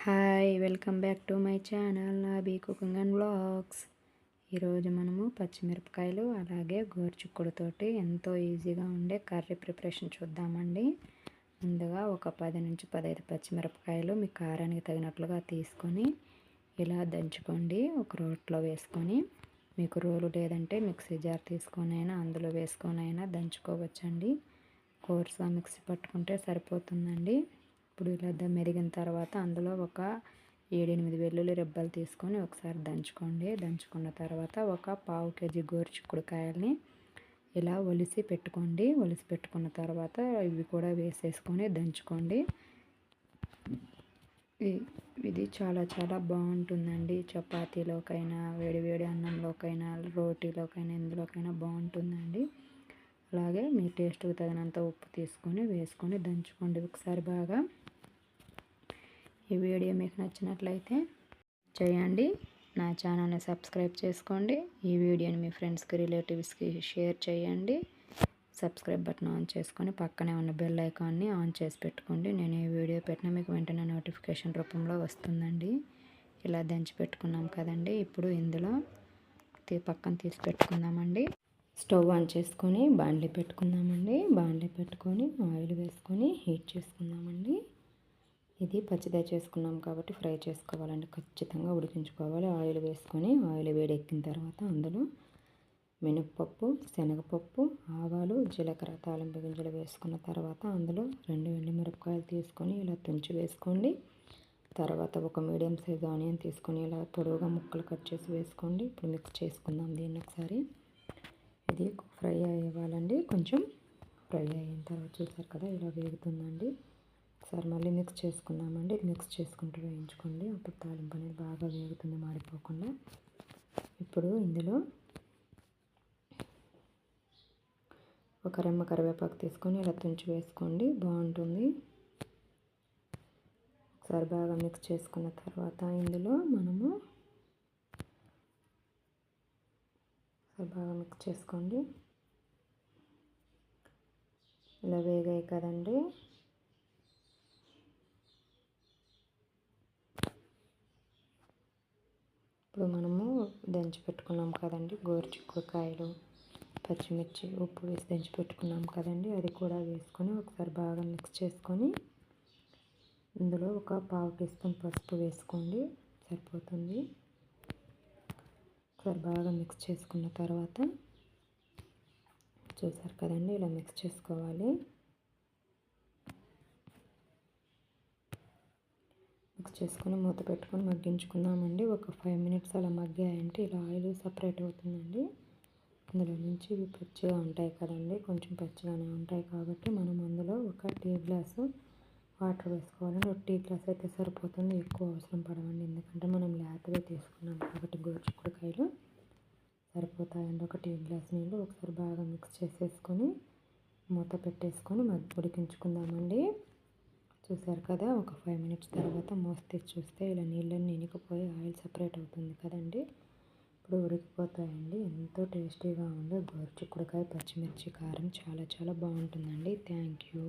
Hi welcome back to my channel నాబీ cooking and vlogs. ఈరోజు మనము పచ్చిమిరపకాయలు అలాగే గోరుచిక్కుడుతోటి ఎంతో ఈజీగా ఉండే కర్రీ ప్రిపరేషన్ చూద్దామండి. ముందుగా ఒక 10 నుంచి 15 పచ్చిమిరపకాయలు మీ కారానికి తగినట్లుగా తీసుకొని ఇలా దంచుకోండి. ఒక రోట్లో వేసుకొని, మీకు రోలు లేదంటే మిక్సీ జార్ తీసుకొని అయినా అందులో వేసుకొని అయినా దంచుకోవచ్చండి. కోర్సుగా మిక్సీ పట్టుకుంటే సరిపోతుందండి. ఇప్పుడు ఇలా మెరిగిన తర్వాత అందులో ఒక 7-8 వెల్లుల్లి రెబ్బలు తీసుకొని ఒకసారి దంచుకోండి. దంచుకున్న తర్వాత ఒక పావు కేజీ గోరుచిక్కుడుకాయల్ని ఇలా ఒలిసి పెట్టుకోండి. ఒలిసి పెట్టుకున్న తర్వాత ఇవి కూడా వేసేసుకొని దంచుకోండి. ఇది చాలా చాలా బాగుంటుందండి. చపాతీలోకైనా, వేడివేడి అన్నంలోకైనా, రోటీలోకైనా, ఎందులోకైనా బాగుంటుందండి. అలాగే మీ టేస్ట్కి తగినంత ఉప్పు తీసుకొని వేసుకొని దంచుకోండి ఒకసారి బాగా. ఈ వీడియో మీకు నచ్చినట్లయితే చేయండి. నా ఛానల్ని సబ్స్క్రైబ్ చేసుకోండి. ఈ వీడియోని మీ ఫ్రెండ్స్కి, రిలేటివ్స్కి షేర్ చేయండి. సబ్స్క్రైబ్ బటన్ ఆన్ చేసుకొని పక్కనే ఉన్న బెల్ ఐకాన్ని ఆన్ చేసి పెట్టుకోండి. నేను ఈ వీడియో పెట్టినా మీకు వెంటనే నోటిఫికేషన్ రూపంలో వస్తుందండి. ఇలా దంచి పెట్టుకున్నాం కదండి. ఇప్పుడు ఇందులో పక్కన తీసి పెట్టుకుందామండి. స్టవ్ ఆన్ చేసుకొని బాండ్లీ పెట్టుకుందామండి. బాండ్లీ పెట్టుకొని ఆయిల్ వేసుకొని హీట్ చేసుకుందామండి. ఇది పచ్చిదే చేసుకున్నాం కాబట్టి ఫ్రై చేసుకోవాలండి. ఖచ్చితంగా ఉడికించుకోవాలి. ఆయిల్ వేసుకొని ఆయిల్ వేడెక్కిన తర్వాత అందులో మినప్పప్పు, శనగపప్పు, ఆవాలు, జీలకర్ర, తాలింపు గింజలు వేసుకున్న తర్వాత అందులో 2 ఎండుమిరపకాయలు తీసుకొని ఇలా తుంచి వేసుకోండి. తర్వాత ఒక మీడియం సైజ్ ఆనియన్ తీసుకొని ఇలా పొడవుగా ముక్కలు కట్ చేసి వేసుకోండి. ఇప్పుడు మిక్స్ చేసుకుందాం దీన్ని ఒకసారి. ఇది ఫ్రై అవ్వాలండి. కొంచెం ఫ్రై అయిన తర్వాత చూసారు కదా ఇలా వేగుతుందండి. ఒకసారి మళ్ళీ మిక్స్ చేసుకుందామండి. మిక్స్ చేసుకుంటూ వేయించుకోండి. అప్పుడు తాలింపు అనేది బాగా వేగుతుంది మాడిపోకుండా. ఇప్పుడు ఇందులో ఒక రెమ్మ కరివేపాకు తీసుకొని ఇలా తుంచి వేసుకోండి. బాగుంటుంది. ఒకసారి బాగా మిక్స్ చేసుకున్న తర్వాత ఇందులో మనము బాగా మిక్స్ చేసుకోండి. ఇలా వేగాయి కదండి. ఇప్పుడు మనము దంచి పెట్టుకున్నాం కదండి గోరుచిక్కుడుకాయలు, పచ్చిమిర్చి, ఉప్పు వేసి దంచి పెట్టుకున్నాం కదండి. అది కూడా వేసుకొని ఒకసారి బాగా మిక్స్ చేసుకొని ఇందులో ఒక పావు టీ స్పూన్ పసుపు వేసుకోండి. సరిపోతుంది. ఒకసారి బాగా మిక్స్ చేసుకున్న తర్వాత చూసారు కదండి ఇలా మిక్స్ చేసుకోవాలి. మిక్స్ చేసుకొని మూత పెట్టుకొని మగ్గించుకుందామండి. ఒక 5 మినిట్స్ అలా మగ్గాయంటే ఇలా ఆయిల్ సపరేట్ అవుతుందండి. అందులో నుంచి ఇవి పచ్చిగా ఉంటాయి కదండి. కొంచెం పచ్చిగానే ఉంటాయి కాబట్టి మనం అందులో ఒక టీ గ్లాసు వాటర్ వేసుకోవాలండి. ఒక టీ గ్లాస్ అయితే సరిపోతుంది. ఎక్కువ అవసరం పడవండి. ఎందుకంటే మనం లేతవే తీసుకున్నాం కాబట్టి గోరుచిక్కుడుకాయలు సరిపోతాయండి. ఒక టీ గ్లాస్ నీళ్ళు ఒకసారి బాగా మిక్స్ చేసేసుకొని మూత పెట్టేసుకొని ఉడికించుకుందామండి. చూసారు కదా ఒక 5 మినిట్స్ తర్వాత మూత తీసి చూస్తే ఇలా నీళ్ళని ఇనికిపోయి ఆయిల్ సపరేట్ అవుతుంది కదండి. ఇప్పుడు ఉడికిపోతాయండి. ఎంతో టేస్టీగా ఉండే గోరుచిక్కుడుకాయ పచ్చిమిర్చి కారం చాలా చాలా బాగుంటుందండి. Thank you.